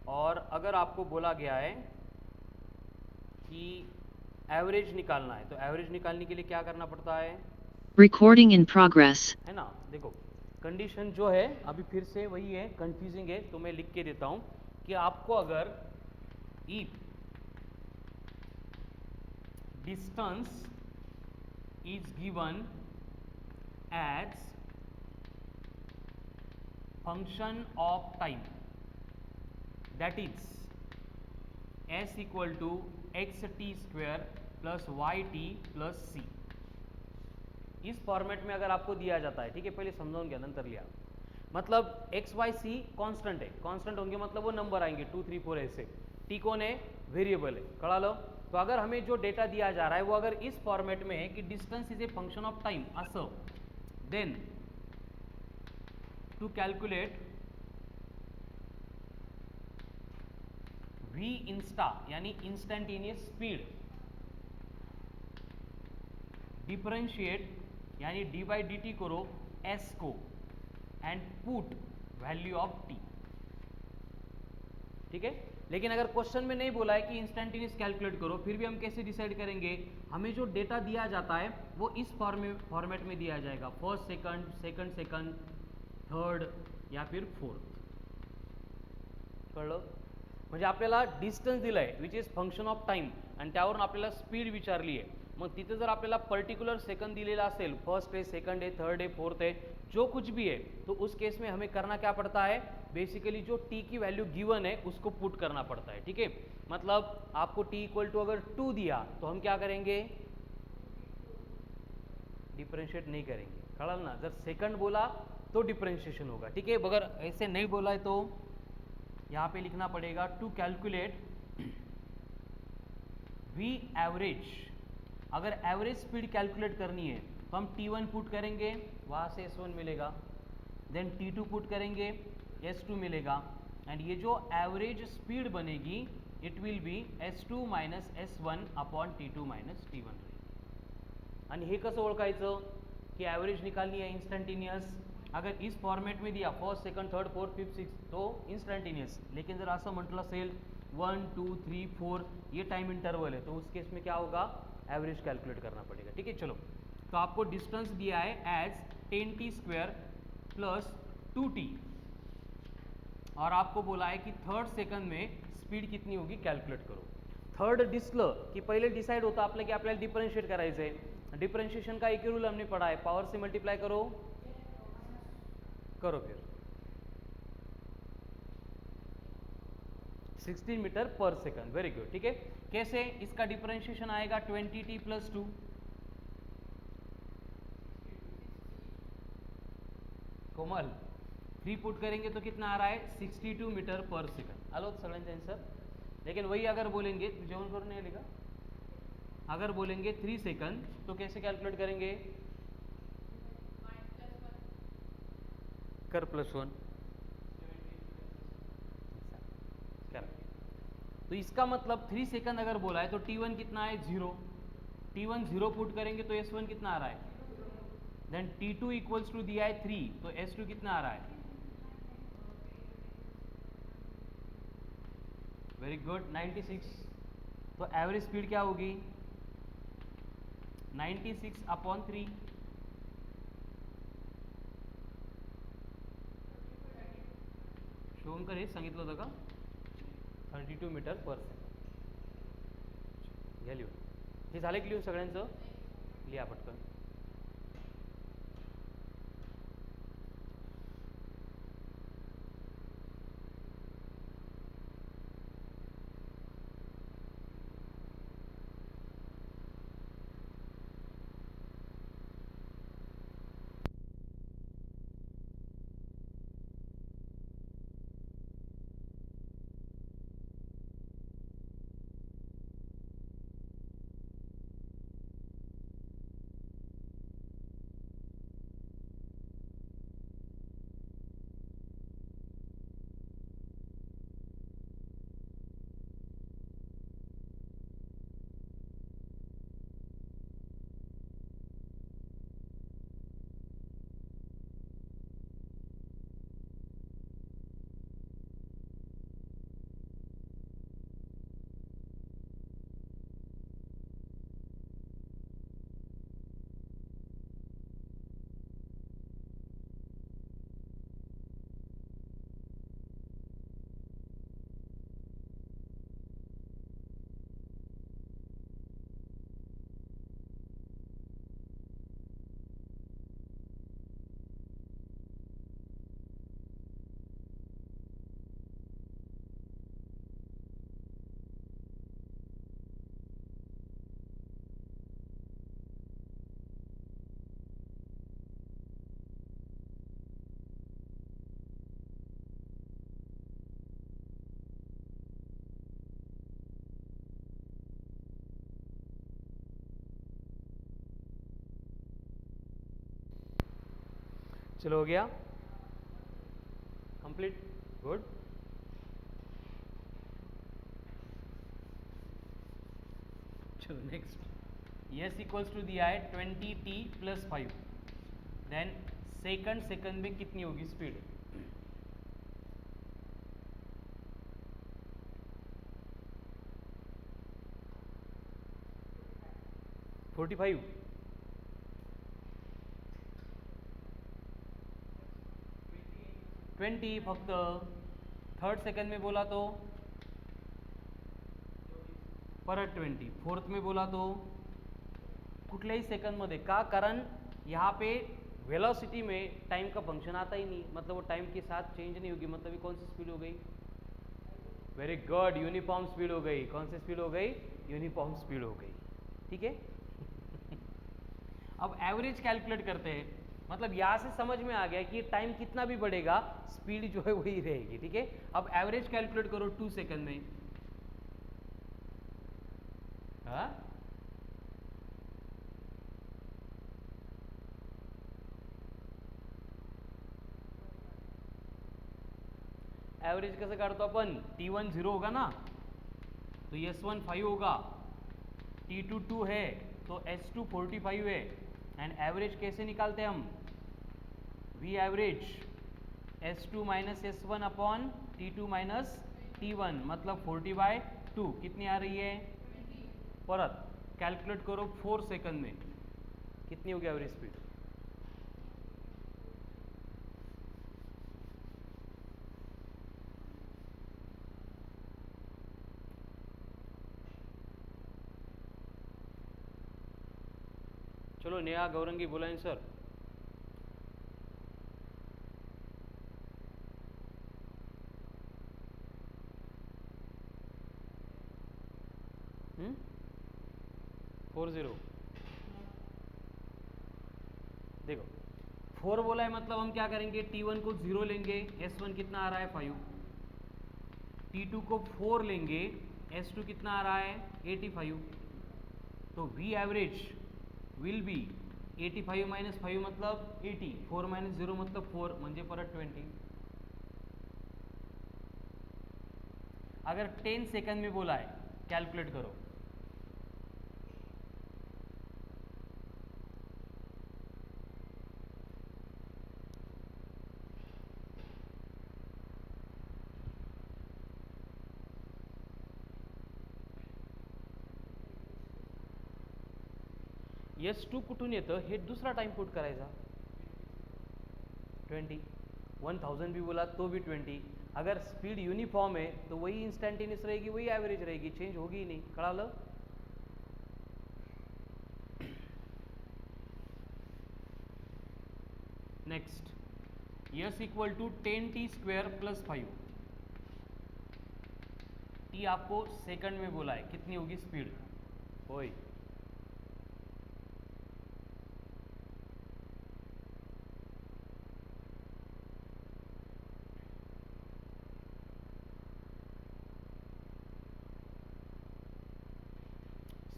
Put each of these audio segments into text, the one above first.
और अगर आपको बोला गया है कि एवरेज निकालना है, तो एवरेज निकालने के लिए क्या करना पड़ता है? Recording in progress. है ना। देखो कंडीशन जो है अभी फिर से वही है, कंफ्यूजिंग है, तो मैं लिख के देता हूं कि आपको अगर if distance is given as function of time, that is s equal to x t square plus y t plus c, इस फॉर्मेट में अगर आपको दिया जाता है, ठीक है, पहले समझाऊंगे नंतर लिया, मतलब एक्स वाई सी कांस्टेंट है, कांस्टेंट होंगे मतलब वो नंबर आएंगे 2 3 4 ऐसे, टी कौन है? वेरिएबल है, कड़ा लो। तो अगर हमें जो डेटा दिया जा रहा है वो अगर इस फॉर्मेट में है कि distance is a function of time असो, then to calculate we insta यानी इंस्टेंटेनियस स्पीड, डिफरेंशिएट यानी डी बाई डी टी करो एस को and put value of t, ठीक है। लेकिन अगर क्वेश्चन में नहीं बोला है कि इंस्टेंटेनियस कैलकुलेट करो, फिर भी हम कैसे डिसाइड करेंगे? हमें जो डेटा दिया जाता है वो इस फॉर्मेट में दिया जाएगा, first second, second second, third या फिर फोर्थ, कळलं? म्हणजे आपल्याला डिस्टन्स दिलाय which is function of time आणि त्यावरून आपल्याला स्पीड विचारली आहे, मग तिथे जर आपल्याला पर्टिकुलर सेकंड दिलेला असेल, फर्स्ट है, सेकंड है, थर्ड है, फोर्थ है, जो कुछ भी है, तो उस केस में हमें करना क्या पड़ता है? बेसिकली जो टी की वैल्यू गिवन है उसको पुट करना पड़ता है, ठीक है। मतलब आपको टी इक्वल टू अगर 2 दिया तो हम क्या करेंगे? डिफरेंशिएट नहीं करेंगे, कळलं ना। जर सेकंड बोला तो डिफरेंशिएशन होगा, ठीक है। अगर ऐसे नहीं बोला है तो यहाँ पे लिखना पड़ेगा टू कैलकुलेट वी एवरेज। अगर एवरेज स्पीड कैलकुलेट करनी है तो हम T1 पुट करेंगे, वहाँ से S1 मिलेगा, देन T2 पुट करेंगे, S2 मिलेगा, एंड ये जो एवरेज स्पीड बनेगी it will B S2 minus S1 upon T2 minus T1। आणि हे कसं ओळखायचं की ॲव्हरेज निकालनी आहे इंस्टंटेनियस? अगर इस फॉर्मेट में दिया first second third fourth fifth six तो इंस्टंटेनियस, लेकिन जर असं म्हटलं असेल 1 2 3 4 ये टाइम इंटरवल है, तो उस केस में क्या होगा? एवरेज कैलकुलेट करना पड़ेगा, ठीक है। चलो, तो आपको डिस्टेंस दिया है age 10t square plus 2t, और आपको बोला है कि थर्ड सेकंड में स्पीड कितनी होगी कैलकुलेट करो। थर्ड दिसलं की पहिले डिसाइड होतं आपलं की आपल्याला डिफरेंशिएट करायचं आहे। डिफरेंशिएशन का एक ही रूल हमने पढ़ा है, पावर से मल्टीप्लाई करो, करो फिर 16 metre per second, very good, ठीक है। कैसे? इसका डिफरेंशिएशन आएगा 20t प्लस 2, कोमल 3 पुट करेंगे तो कितना आ रहा है? 62 मीटर पर सेकंड। आलो सगळ्यांचा आंसर। लेकिन वही अगर बोलेंगे तो जेवण करून नहीं लेगा, अगर बोलेंगे 3 सेकंड तो कैसे कैलकुलेट करेंगे? कर +1 कर, तो इसका मतलब 3 सेकंड अगर बोला है तो T1 कितना है? 0, T1 0 पुट करेंगे तो S1 कितना आ रहा है? देन T2 इक्वल्स टू दिया है 3, तो S2 कितना आ रहा है? Very good, 96। तो एवरेज स्पीड क्या होगी? 96 अपॉन 3, शुभंकर हेच सांगितलं होतं का? 32 मीटर पर सेकंड। घ्या लिहून, हे झालं की लिहून सगळ्यांचं? लिहा पटकन। चलो हो गया कंप्लीट, गुड। चलो नेक्स्ट, यस इक्वल्स टू दिया है 20t प्लस 5, देन सेकंड में कितनी होगी स्पीड? फोर्टी फाइव, 20 फक्त। थर्ड सेकंड में बोला तो परत 20, फोर्थ में बोला तो कुठल्याही सेकंडमध्ये का? कारण यहाँ पे वेलोसिटी में टाइम का फंक्शन आता ही नहीं, मतलब वो टाइम के साथ चेंज नहीं होगी, मतलब ये कौन सी स्पीड हो गई? वेरी गुड, यूनिफॉर्म स्पीड हो गई। कौन सी स्पीड हो गई? यूनिफॉर्म स्पीड हो गई, ठीक है। अब एवरेज कैलकुलेट करते हैं, मतलब यहाँ से समझ में आ गया कि टाइम कितना भी बढ़ेगा स्पीड जो है वही रहेगी, ठीक है। अब एवरेज कैलकुलेट करो 2 सेकंड में। हाँ, एवरेज कैसे काढतो अपन? T1 0 होगा ना, तो S1 5 होगा, T2 2 है, तो S2 45 है। एंड एवरेज कैसे निकालते हैं हम? V average S2 minus S1 upon T2 minus T1, मतलब 40/2 कितनी आ रही है? परत कैलकुलेट करो 4 सेकंड में कितनी होगी एवरेज स्पीड? चलो नेहा गौरंगी बोला सर। हम्म, 40। देखो 4 बोला है, मतलब हम क्या करेंगे? T1 को 0 लेंगे, S1 कितना आ रहा है? 5। T2 को 4 लेंगे, S2 कितना आ रहा है? 85। तो V average will be 85 minus 5 मतलब 80, 4 माइनस 0 मतलब 4, म्हणजे परत 20। अगर 10 सेकंड में बोला है कैलकुलेट करो। S2 कुठून येतं हे दुसरा टाइम पुट करायचा, 20। 1000 भी बोला तो भी 20। अगर स्पीड यूनिफॉर्म है तो वही इंस्टेंटेनियस रहेगी, वही एवरेज रहेगी, चेंज होगी ही नहीं, कळालं? Next, yes equal to 10t² plus 5। T आपको सेकंड में बोला है, कितनी होगी स्पीड? ओए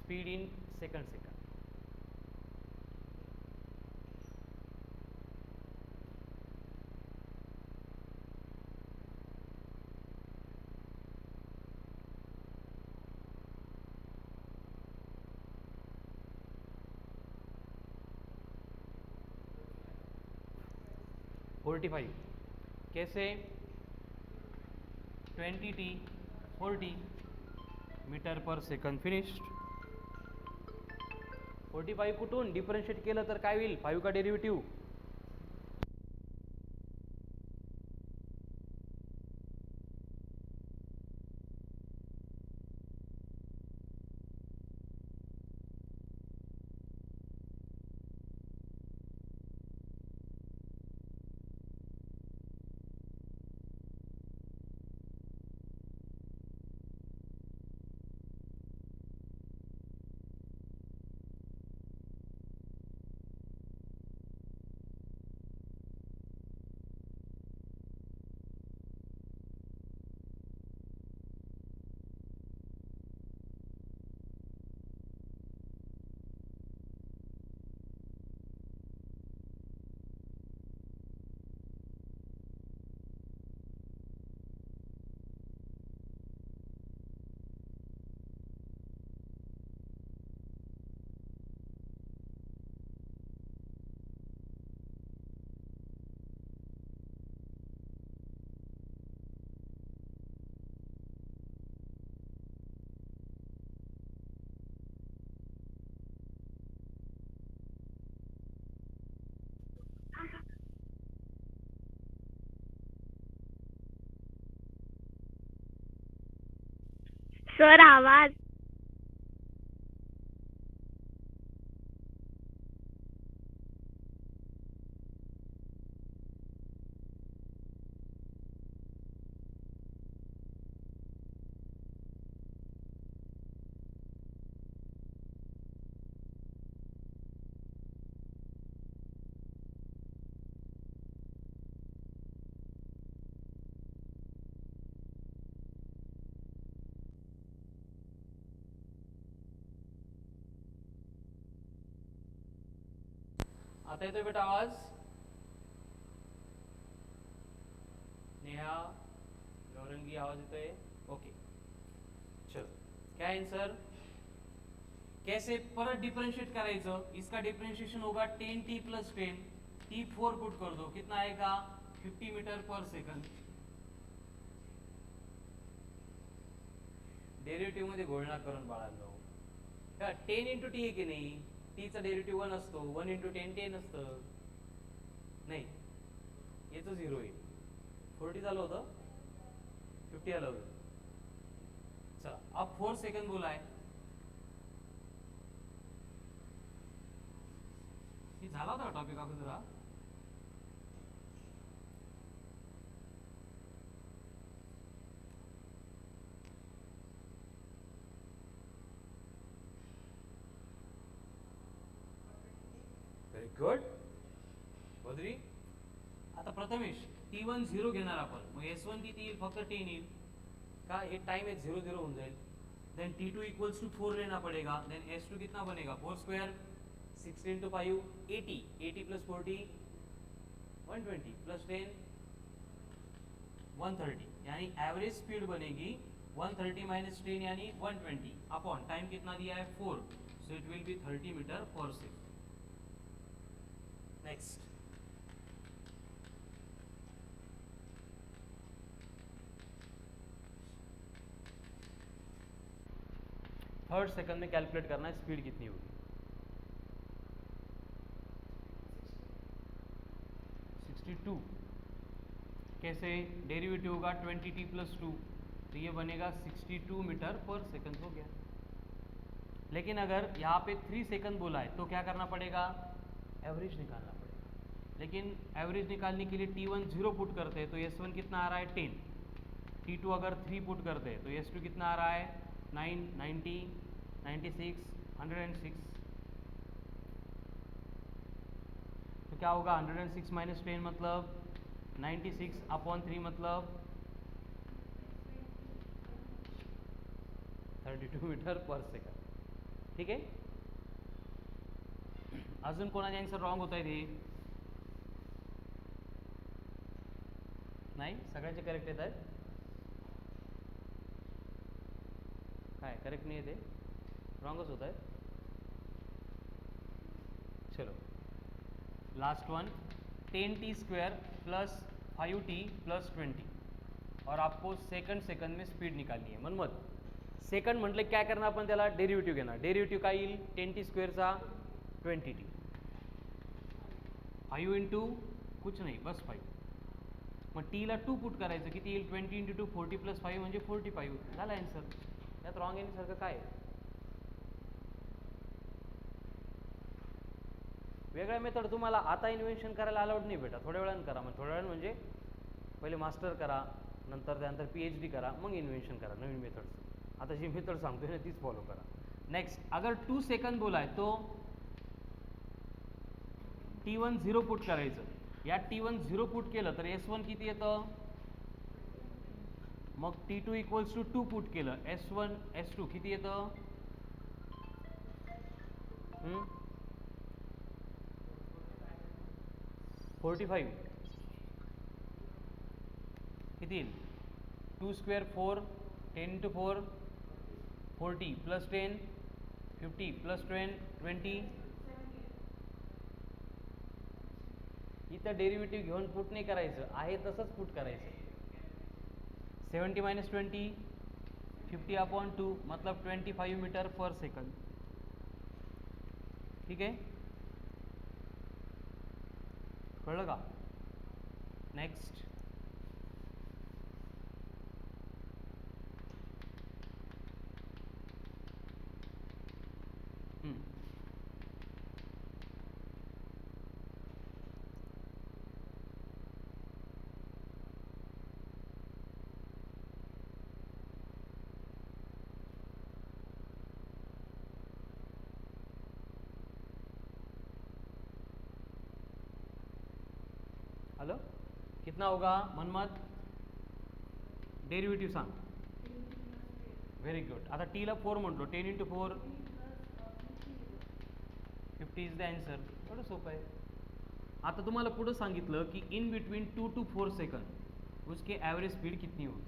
स्पीड इन सेकंड। 45 कैसे? 20t 40 metre per second, finished. 45 कुठून डिफरन्शिएट केलं तर काय होईल? 5 का डेरिव्हेटिव्ह सर आवाज आता येतोय बेटा आवाज? नेहा गौरंगी आवाज येतोय? ओके चलो क्या आंसर? कैसे परत डिफरेंशिएट करायचं? इसका डिफरेंशिएशन होगा 10t प्लस 10 t4 पुट कर दो, कितना आएगा 50 मीटर पर सेकंड. डेरिव्हेटिव्ह मध्ये घोळणा करून बाळांनो, 10 इंटू टी आहे की नाही, टीचा डेरिव्हेटिव्ह 1 असतो, 1 इंटू 10 10 असतं नाही, याचं 0 आहे. 40 झालं होतं, 50 आलं होतं. चला अब 4 सेकंड बोला है, झाला होता टॉपिक अगोदर हा. व्हेरी गुड बद्री. आता प्रथमेश T1 0 घेणार आपण, मग S1 किती येईल? फक्त 10 येईल का? हे टाइम है 0 0 होऊन जाईल. देन T2 इक्वल्स टू 4 लेना पड़ेगा. देन S2 कितना बनेगा? 4 स्क्वायर 16 into 5 80, 80 plus 40 120 plus 10 130, यानी एवरेज स्पीड बनेगी 130 minus 10 यानी 120 अपॉन टाइम कितना दिया है 4, so it will be 30 meter per second. Next third second में कैलकुलेट करना है स्पीड कितनी होगी. 62 कैसे? डेरिवेटिव होगा 20t प्लस 2, तो ये बनेगा 62 मीटर पर सेकंड हो गया. लेकिन अगर यहाँ पे 3 सेकंड बोला है तो क्या करना पड़ेगा? एवरेज निकालना पड़ेगा. लेकिन एवरेज निकालने के लिए T1 0 पुट करते हैं तो S1 कितना आ रहा है 10, T2 अगर 3 पुट करते हैं तो S2 कितना आ रहा है 9, 90, 96, 106. तो क्या होगा? 106 माइनस 10 मतलब 96 अपॉन 3 मतलब 32 मीटर पर सेकंड. ठीक आहे. अजून कोणाचे आन्सर रॉंग होत आहे ते? नाही, सगळ्यांचे करेक्ट येत आहेत. काय करेक्ट नाही येते? रॉंगच होत आहेत. चलो last one, 10t square plus 5t plus 20 और आपको सेकंड में स्पीड निकालनी है. मनमत सेकंड म्हटलं काय करणार आपण? त्याला डेरिव्हेटिव्ह घेणार. डेरिव्हेटिव्ह काय येईल? 10t स्क्वेअरचा 20t, 5 इंटू कुछ नाही बस 5. मग टीला 2 पुट करायचं, किती येईल? 20 इंटू 2 40 प्लस 5 म्हणजे 45. झाला आन्सर. यात रॉंग येण्यासारखं काय आहे? वेगळ्या मेथड तुम्हाला आता इन्व्हेन्शन करायला अलाउड नाही बेटा, थोड्या वेळानं करा. मग थोड्या वेळानं म्हणजे पहिले मास्टर करा, नंतर त्यानंतर PhD करा, मग इन्व्हेन्शन करा नवीन मेथड्स. आता जी मेथड सांगतोय ना तीच फॉलो करा. नेक्स्ट, अगर 2 सेकंड बोला आहे तो T1 0 पुट करायचं. या T1 0 पुट केलं तर S1 किती येतं? मग T2 इक्वल्स टू 2 पुट केलं, S1 S2 किती येतं? 45. किती येईल? 2 स्क्वेअर 4, 10 इंटू 4 40 प्लस 10 50 प्लस 20. इथं डेरिव्हेटिव्ह घेऊन पुट नाही करायचं, आहे तसंच पुट करायचं. 70 माइनस 20 50 अपॉन 2 मतलब 25 मीटर पर सेकंड. ठीक है. कळलं का? नेक्स्ट. हॅलो, कितना होगा मनमत? डेरिव्हेटिव्ह सांग. Very good. आता टीला 4 म्हटलो, 10 × 4 50 इज द आन्सर. एवढं सोपं आहे. आता तुम्हाला पुढं सांगितलं की इन बिटवीन 2 to 4 सेकंड उसके ॲव्हरेज स्पीड कितनी होगी.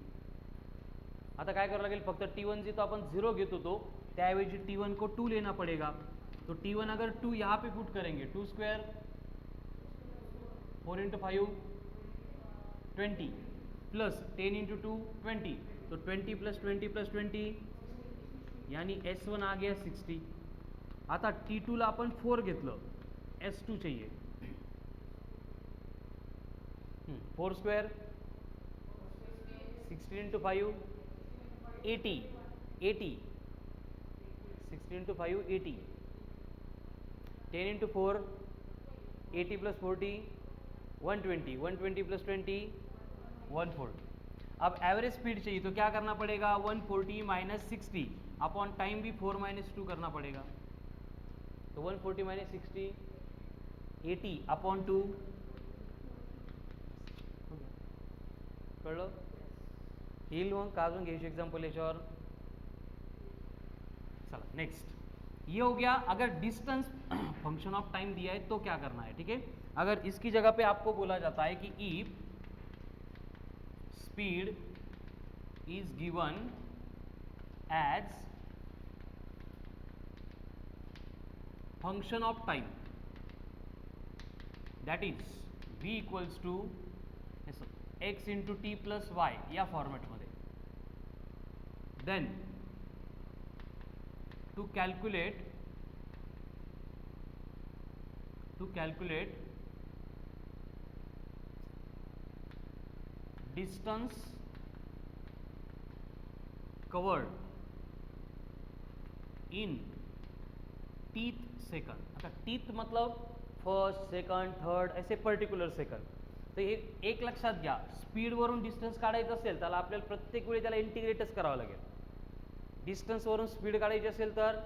आता काय करावं लागेल, फक्त T1 जी तो अपन 0 घेत होतो त्याऐवजी T1 को 2 लेना पड़ेगा. तो T1 अगर 2 यहाँ पे पुट करेंगे, 2 स्क्वायर 4 × 5 20 प्लस 10 × 2 20, तो 20 + 20 + 20 यानी S1 आ गया 60. आता T2 ला आपण 4 घेतलं, S2 चाहिए. 4 स्क्वायर 16 × 5 80 80 16 × 5 80, 10 × 4 80 + 40 120, 120 + 20 140. अब एवरेज स्पीड चाहिए तो क्या करना पड़ेगा, 140 - 60 अपॉन टाइम भी 4 - 2 करना पड़ेगा. तो 140 - 60 80 अपॉन 2. कळलं? येईल मग का अजून घ्यायची एक्झाम्पल याच्यावर. चला नेक्स्ट. ये हो गया अगर डिस्टेंस फंक्शन ऑफ टाइम दिया है तो क्या करना है. ठीक है, अगर इसकी जगह पे आपको बोला जाता है कि if speed is given as function of time that is v equals to x × t + y या फॉर्मॅटमध्ये, then to calculate distance covered in tth सेकंड. आता टीथ मतलब फर्स्ट सेकंड थर्ड ऐसे पर्टिक्युलर सेकंड. तर एक लक्षात घ्या, स्पीडवरून डिस्टन्स काढायचं असेल तर आपल्याला प्रत्येक वेळी त्याला इंटिग्रेटच करावं लागेल. डिस्टन्सवरून स्पीड काढायची असेल तर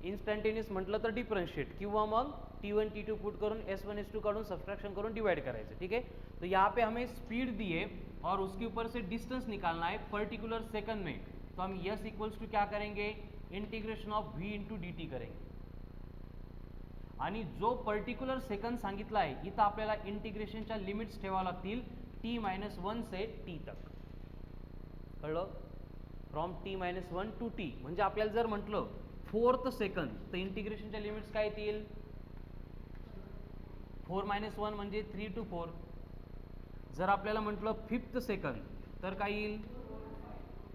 इन्स्टंटेनियस म्हटलं तर डिफरन्शिएट किंवा मग T1 T2 पुट करून S1 S2 काढून सब्सट्रैक्शन करून डिवाइड करायचं. ठीक है, तो यहाँ पे हमें स्पीड दिए और उसके ऊपर से डिस्टेंस निकालना है पर्टिकुलर सेकंड में. तो हम यस इक्वल्स टू क्या करेंगे, इंटिग्रेशन ऑफ v × dt करेंगे. आणि जो पर्टिक्युलर सेकंड सांगितला आहे इथं आपल्याला इंटिग्रेशनच्या लिमिट्स ठेवावं लागतील t - 1 से t तक. कळलं? From t - 1 to t. म्हणजे आपल्याला जर म्हटलं 4th सेकंड तर इंटिग्रेशनच्या लिमिट्स काय येतील, 4 - 1 म्हणजे 3 to 4. जर आपल्याला म्हटलं 5th सेकंड तर काय येईल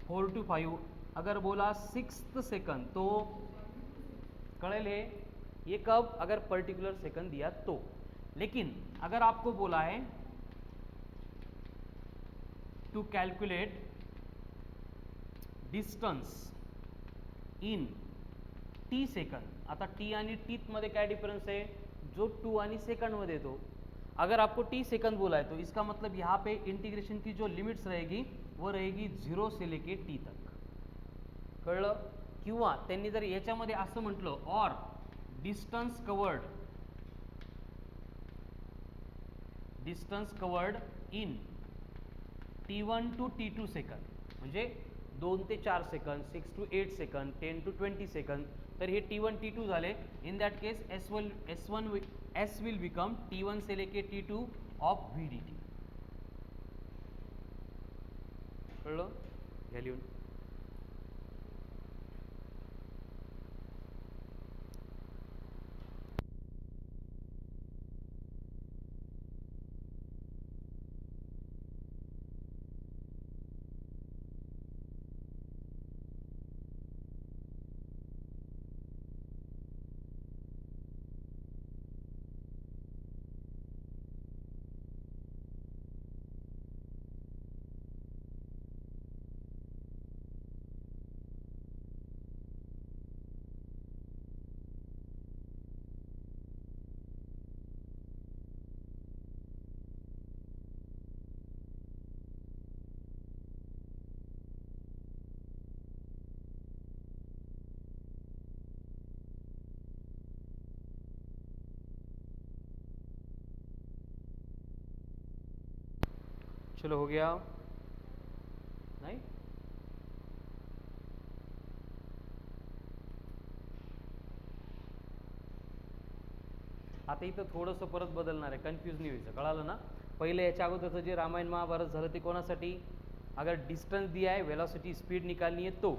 4 to 5. अगर बोला 6th सेकंड तो कळेल है, ये कब अगर पर्टिकुलर सेकंड दिया तो. लेकिन अगर आपको बोला है to calculate distance in t second. आता टी आणि टीथ मध्ये क्या डिफरेंस है, जो 2 आणि सेकंड मध्ये येतो. अगर आपको टी सेकंड बोला है तो इसका मतलब यहाँ पे इंटीग्रेशन की जो लिमिट्स रहेगी वो रहेगी 0 से लेके टी तक. कळलं? किंवा त्यांनी जर याच्यामध्ये असं म्हटलं और distance covered in T1 to T2 second म्हणजे 2 ते 4 second, 6 to 8 second, 10 to 20 second. तर हे T1 T2 झाले. In that case S will become T1 से लेके T2 ऑफ v dt. कळलं? घ्या लिहून. चलो हो गया नहीं। आता इथं थोडंसं परत बदलणार आहे, कन्फ्यूज नाही व्हायचं, कळालं ना. पहिले याच्या अगोदरचं जे रामायण महाभारत झालं ते कोणासाठी, अगर डिस्टन्स दिया है वेलोसिटी स्पीड निकालनी है तो,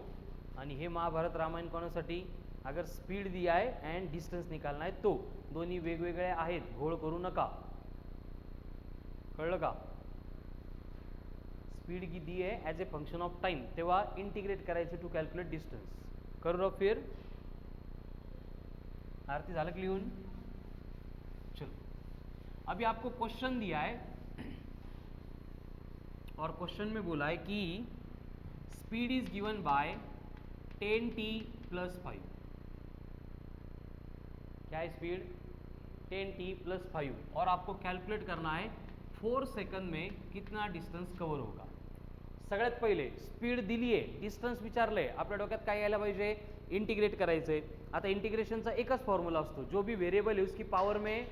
आणि हे महाभारत रामायण कोणासाठी, अगर स्पीड दिया है अँड डिस्टन्स निकालना है तो. दोन्ही वेगवेगळे आहेत, घोळ करू नका, कळलं का. स्पीड की दी आहे as A function of time, तेव्हा इंटिग्रेट करायचे टू कॅल्क्युलेट डिस्टन्स. करू फिर आरती झालं की लिहून. चलो अभी आपको क्वेश्चन दिया है और क्वेश्चन में बोला है कि speed is given by 10t + 5. क्या है स्पीड, 10t + 5, और आपको कैलकुलेट करना है 4 सेकंड में कितना डिस्टन्स कवर होगा. सगळ्यात पहिले स्पीड दिली आहे, डिस्टन्स विचारलंय, आपल्या डोक्यात काय यायला पाहिजे, इंटिग्रेट करायचंय. आता इंटिग्रेशनचा एकच फॉर्म्युला असतो, जो भी वेरिएबल है उसकी पावर में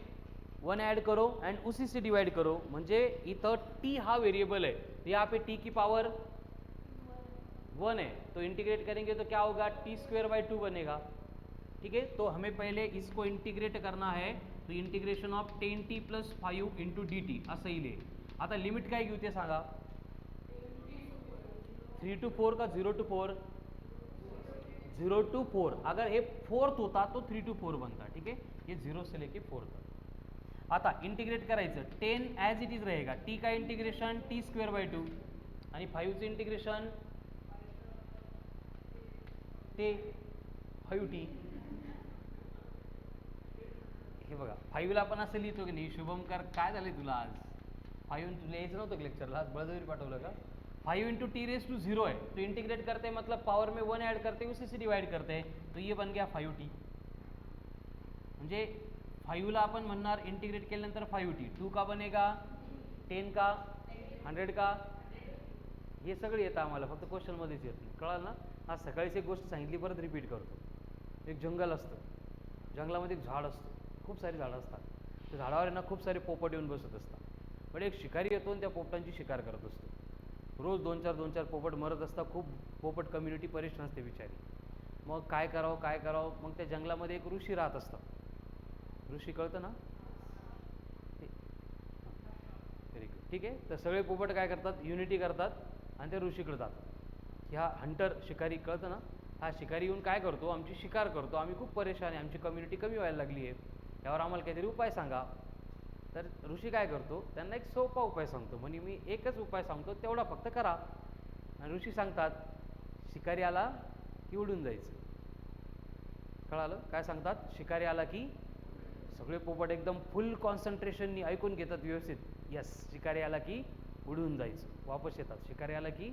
1 ऐड करो एंड उसी से डिवाइड करो. म्हणजे इथं टी हा वेरिएबल है, तो यहाँ पे टी की पावर 1 है, तो इंटीग्रेट करेंगे तो क्या होगा, t²/2 बनेगा. ठीक है, तो हमें पहले इसको इंटीग्रेट करना है, तो इंटिग्रेशन ऑफ 10t + 5 × dt असं येईल. आता लिमिट काय घेऊ ते सांगा, 3 to 4 का 0 to 4, 0 to 4. अगर हे 4th होता तो 3 to 4 बनता. ठीक है, ये 0 से लेके 4 तक. आता इंटिग्रेट करायचं, 10 ॲज इट इज रहेगा, टी का इंटिग्रेशन t²/2 आणि 5चं इंटिग्रेशन ते 5t. हे बघा 5ला आपण असं लिहितो की नाही, शुभमकर काय झाले तुला आज, 5 तुला यायचं नव्हतं लेक्चरला, आज बळजबरी पाठवलं का. 5 × t⁻0 है, तो इंटीग्रेट करते मतलब पावर में 1 ऐड करते उसी से डिवाइड करते हैं, तो ये बन गया 5t. म्हणजे 5ला आपण म्हणणार इंटिग्रेट केल्यानंतर 5t, 2 का बनेगा, 10 का, 100 का, हे सगळं येतं आम्हाला, फक्त क्वेश्चनमध्येच येत नाही, कळालं ना. आज सकाळीच एक गोष्ट सांगितली, परत रिपीट करतो. एक जंगल असतं, जंगलामध्ये एक झाड असतं, खूप सारी झाडं असतात, त्या झाडावर ना खूप सारे पोपट येऊन बसत असतात. पण एक शिकारी येतो आणि त्या पोपटांची शिकार करत असतो. रोज 2-4 पोपट मरत असतात, खूप पोपट कम्युनिटी परेशान असते बिचारी. मग काय करावं, मग त्या जंगलामध्ये एक ऋषी राहत असतात. ऋषी कळतं ना, व्हेरी गुड. ठीक आहे, तर सगळे पोपट काय करतात, युनिटी करतात आणि ते ऋषीकडे जातात. ह्या हंटर शिकारी कळतं ना, हा शिकारी येऊन काय करतो, आमची शिकार करतो, आम्ही खूप परेशान आहे, आमची कम्युनिटी कमी व्हायला लागली आहे, यावर आम्हाला काहीतरी उपाय सांगा. तर ऋषी काय करतो, त्यांना एक सोपा उपाय सांगतो, म्हणजे मी एकच उपाय सांगतो, तेवढा फक्त करा. आणि ऋषी सांगतात, शिकारी आला की उडून जायचं. कळालं काय सांगतात, शिकारी आला की, सगळे पोपट एकदम फुल कॉन्सन्ट्रेशननी ऐकून घेतात व्यवस्थित. यस, शिकारी आला की उडून जायचं, वापस येतात, शिकारी आला की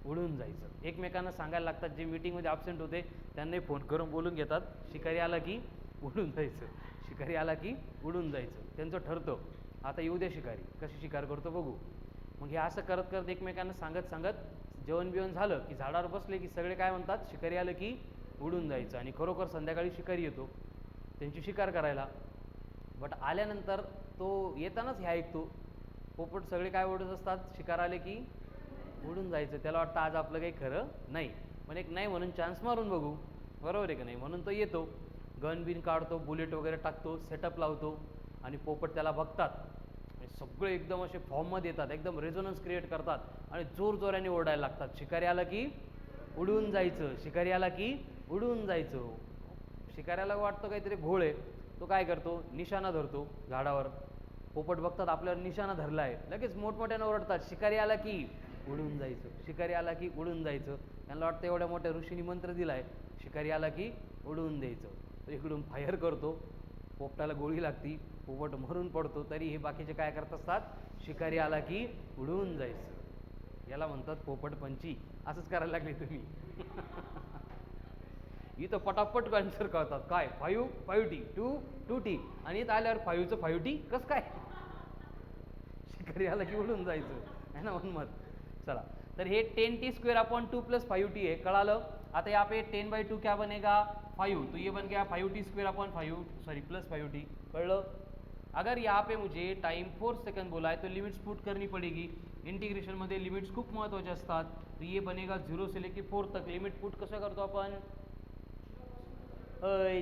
उडून जायचं. एकमेकांना सांगायला लागतात, जे मीटिंगमध्ये ॲब्सेंट होते त्यांनाही फोन करून बोलून घेतात, शिकारी आला की उडून जायचं, शिकारी आला की उडून जायचं. त्यांचं ठरतं, आता येऊ द्या शिकारी, कशी शिकार करतो बघू. मग हे असं करत करत एकमेकांना सांगत सांगत जेवण बिवण झालं की झाडावर बसले की सगळे काय म्हणतात, शिकारी आलं की उडून जायचं. आणि खरोखर संध्याकाळी शिकारी येतो त्यांची शिकार करायला. बट आल्यानंतर तो येतानाच हे ऐकतो, पोपट सगळे काय ओढत असतात, शिकार आले की उडून जायचं. त्याला वाटतं आज आपलं काही खरं नाही, पण एक नाही म्हणून चान्स मारून बघू, बरोबर आहे का नाही. म्हणून तो येतो, गन बिन काढतो, बुलेट वगैरे टाकतो, सेटअप लावतो, आणि पोपट त्याला बघतात आणि सगळे एकदम असे फॉर्ममध्ये येतात, एकदम रेझोनन्स क्रिएट करतात आणि जोरजोराने ओरडायला लागतात, शिकारी आला की उडून जायचं, शिकारी आला की उडून जायचं. शिकाऱ्याला वाटतं काहीतरी घोळ आहे, तो काय करतो, निशाणा धरतो झाडावर. पोपट बघतात आपल्यावर निशाणा धरला आहे, लगेच मोठमोठ्यानं ओरडतात, शिकारी आला की उडून जायचं, शिकारी आला की उडून जायचं. त्यांना वाटतं एवढ्या मोठ्या ऋषीने मंत्र दिला आहे, शिकारी आला की उडून द्यायचं. तर इकडून फायर करतो, पोपटाला गोळी लागती, पोपट मरून पडतो, तरी हे बाकीचे काय करत असतात, शिकारी आला की उडून जायचं. याला म्हणतात पोपटपंची. असंच करायला लागले तुम्ही. इथं पटापट आन्सर कळतात, काय 5t 2t, आणि इथं आल्यावर 5चं 5t कसं काय, शिकारी आला की उडून जायचं है ना उन्मत. चला, तर हे 10t²/2 + 5t है, कळालं. आता यहाँ पे 10/2 क्या बनेगा, 5, तो ये बन गया 5t²/5, सॉरी +5t, कळलं. अगर यहाँ पे मुझे टाइम 4 सेकंड बोला है तो लिमिट्स पुट करनी पड़ेगी, इंटिग्रेशन मध्ये लिमिट्स खूप महत्त्वाचे असतात. तो ये बनेगा 0 से लेके 4 तक. लिमिट पुट कसं करतो आपण?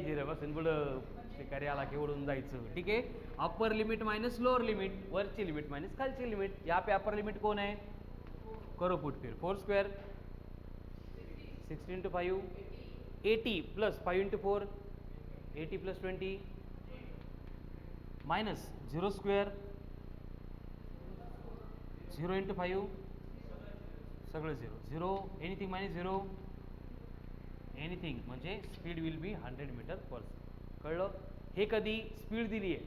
0 पासून पुढं शिकारी आला की उडून जायचं. ठीक आहे. Upper limit minus lower limit, वरची लिमिट माइनस खालची लिमिट. यहाँ पे अपर लिमिट कौन है? करो पुट फिर. 4 square 16 into 5 80 plus 5 into 4 80 plus 20 minus 0 square 0 into 5 सगळं 0 0 एनिथिंग मायनस 0 एनिथिंग म्हणजे speed will be 100 meter per second. कळलं? हे कधी स्पीड दिली आहे,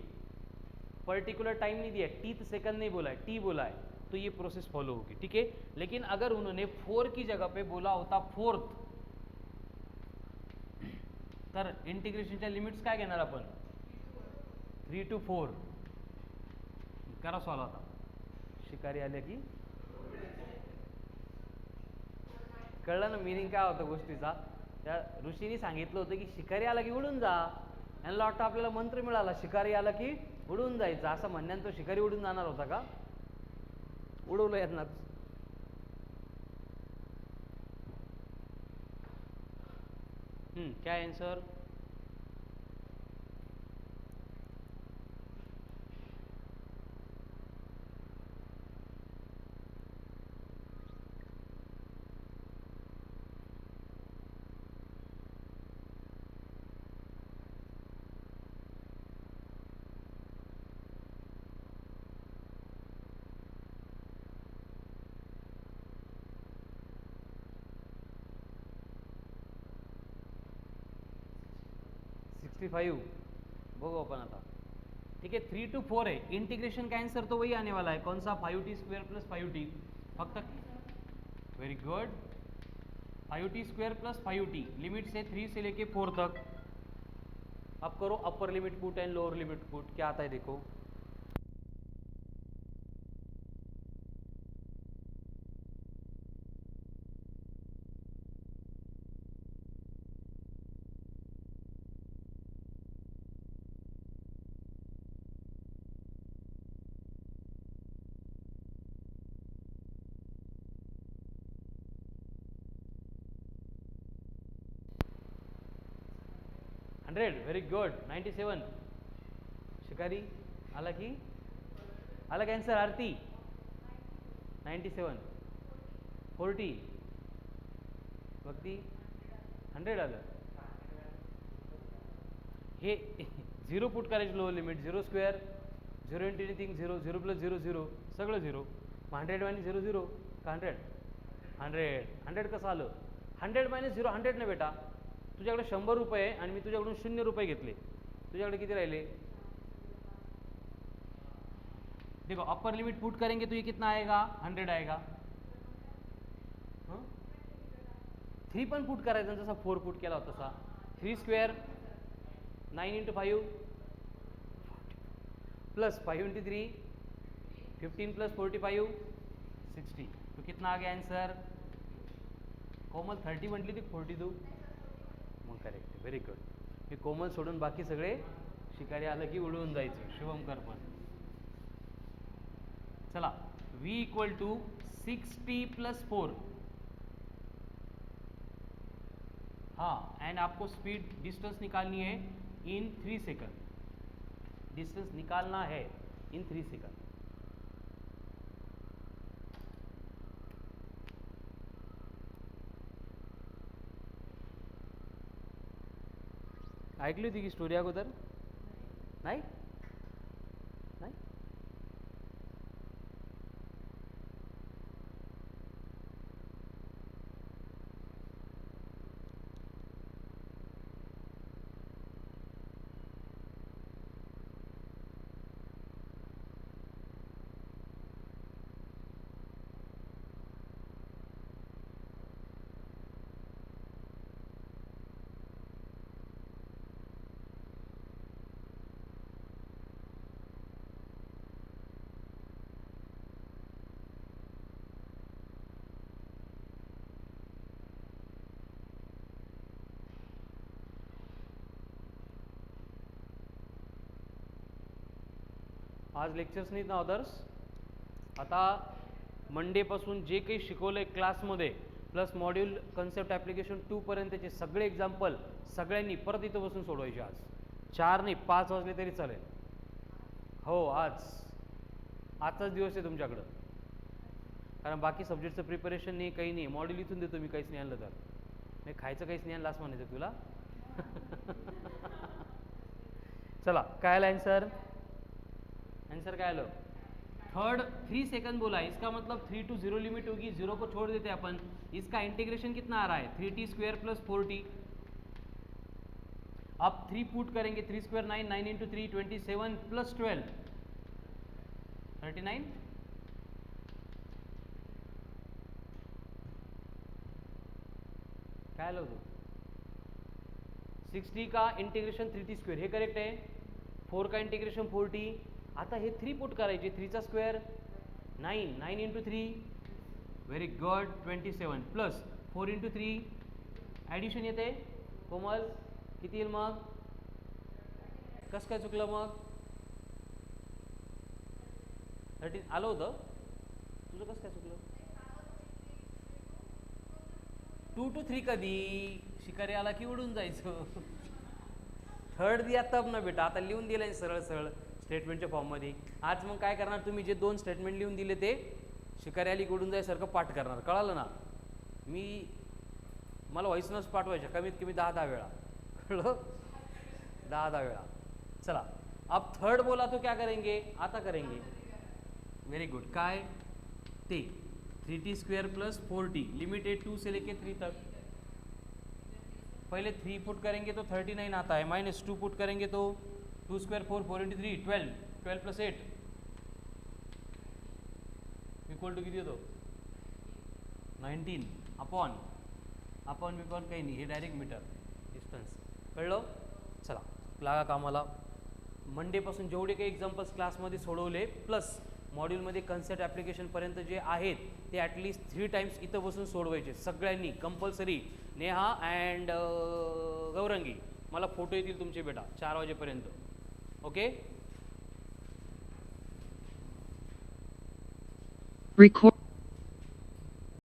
पर्टिकुलर टाइम नहीं दिया, टी सेकंड नहीं बोला है, टी बोला है, तो ये प्रोसेस फॉलो होगी. ठीक है. लेकिन अगर उन्होंने 4 की जगह पे बोला होता 4th, तर इंटिग्रेशनच्या लिमिट्स काय घेणार आपण? 3 to 4. करा सॉल्व आता. शिकारी आले की कळलं ना मिनिंग काय होतं गोष्टीचा? त्या ऋषीने सांगितलं होतं की शिकारी आला की उडून जा. यांना वाटतं आपल्याला मंत्र मिळाला, शिकारी आला की उडून जायचं. असं म्हणण्यानं तो शिकारी उडून जाणार होता का? उडवलं यांनाच. क्या आंसर? फाइव बघू अपन आता. ठीक है. 3 to 4 है. इंटीग्रेशन का आंसर तो वही आने वाला है. कौन सा? 5t square plus 5t. फक्त very good. 5t square plus 5t. Limit से 3 से लेके 4 तक. अब करो upper limit put and lower limit put. क्या आता है देखो. Very good. 97. शिकारी आला की आला का आंसर? आरती 97. 40 भक्ती 100 आलं. हे 0 पुट करायची lower limit. 0 square 0 into anything 0 0 plus 0 0 सगळं 0. 100 मायनस 0 0 का 100? 100 कसं आलं? 100 मायनस 0 100 ना बेटा. तुझ्याकडे 100 रुपये आणि मी तुझ्याकडून 0 रुपये घेतले. तुझ्याकडे किती राहिले? देखो अपर लिमिट पुट करेंगे तो ये कितना आएगा? 100 आएगा. 3 पण पुट करायचा जसा 4 पुट केला होता तसा. 3 square 9 into 5 plus 5 into 3 15 plus 45 60. तो कितना आ गया आंसर? कोमल 30 म्हटली ती 42. मग करेक्ट. Very good. हे कोमल सोडून बाकी सगळे शिकारी आलं की उडवून जायचं. शुभमकर पण. चला. v equal to 6t plus 4. हाँ, एंड आपको स्पीड डिस्टेंस निकालनी है इन 3 सेकंड. डिस्टेंस निकालना है इन 3 सेकंड. ऐकली होती की स्टोरी अगोदर? नाही नाही. आज लेक्चर्स नाहीत ना अदर्स. आता मंडेपासून जे काही शिकवलं आहे क्लासमध्ये प्लस मॉड्यूल कन्सेप्ट ॲप्लिकेशन 2 पर्यंतचे सगळे एक्झाम्पल सगळ्यांनी परत इथं बसून सोडवायचे आज. 4 नाही 5 वाजले तरी चालेल. हो आजचाच दिवस आहे तुमच्याकडं, कारण बाकी सब्जेक्टचं प्रिपरेशन नाही काही नाही. मॉड्यूल इथून देतो मी, काहीच नाही आणलं तर नाही. खायचं काहीच नाही आणलं असं म्हणायचं तुला. चला काय आलं आन्सर? आंसर क्या लो? थर्ड 3 सेकंड बोला, इसका मतलब 3 to 0 लिमिट होगी, 0 को छोड़ देते हैं अपन. इसका इंटीग्रेशन कितना आ रहा है? 3t square plus 4t. अब 3 पुट करेंगे, 3 स्क्वायर 9, 9 इंटू 3 27 प्लस 12 39. काय आलं होतं? 60 का इंटिग्रेशन 3t स्क्वेअर हे करेक्ट आहे. 4 का इंटिग्रेशन 4t. आता हे 3 पुट करायचे, 3 चा square 9, 9 into 3 very good 27 plus 4 into 3 addition येते. कोमल किती येईल मग? कसं काय चुकलं मग? 13 आलं होतं तुझं, कसं काय चुकलं? 2 to 3 कधी शिकारी आला की उडून जायचं. थर्ड दिया तब ना बेटा, आता लिहून दिलं सरळ सरळ स्टेटमेंटच्या फॉर्ममध्ये. आज मग काय करणार तुम्ही, जे 2 स्टेटमेंट लिहून दिले ते शिकारी आली उडून जायसारखं पाठ करणार, कळालं ना? मला व्हॉइस नोट्स पाठवायच्या कमीत कमी 10 वेळा, कळलं? 10 वेळा. चला अब थर्ड बोला तो क्या करेंगे, आता करेंगे. Very good. काय ते 3t square plus 4t limit है 2 से लेके 3 तक. पहले 3 पुट करेंगे तो 39 आता है, माइनस 2 पुट करेंगे तो 2 square 4, 4 into 3 12, 12 plus 8 equal to किती होतो? 19. अपॉन बिपॉन काही नाही, हे डायरेक्ट मीटर डिस्टन्स. कळलं? चला लागा कामाला. मंडेपासून जेवढे काही एक्झाम्पल्स क्लासमध्ये सोडवले प्लस मॉड्यूलमध्ये कन्सेप्ट ॲप्लिकेशनपर्यंत जे आहेत ते ॲटलिस्ट 3 टाइम्स इथं बसून सोडवायचे सगळ्यांनी कंपल्सरी. नेहा अँड गौरंगी मला फोटो येतील तुमचे बेटा 4 वाजेपर्यंत. ओके. Record.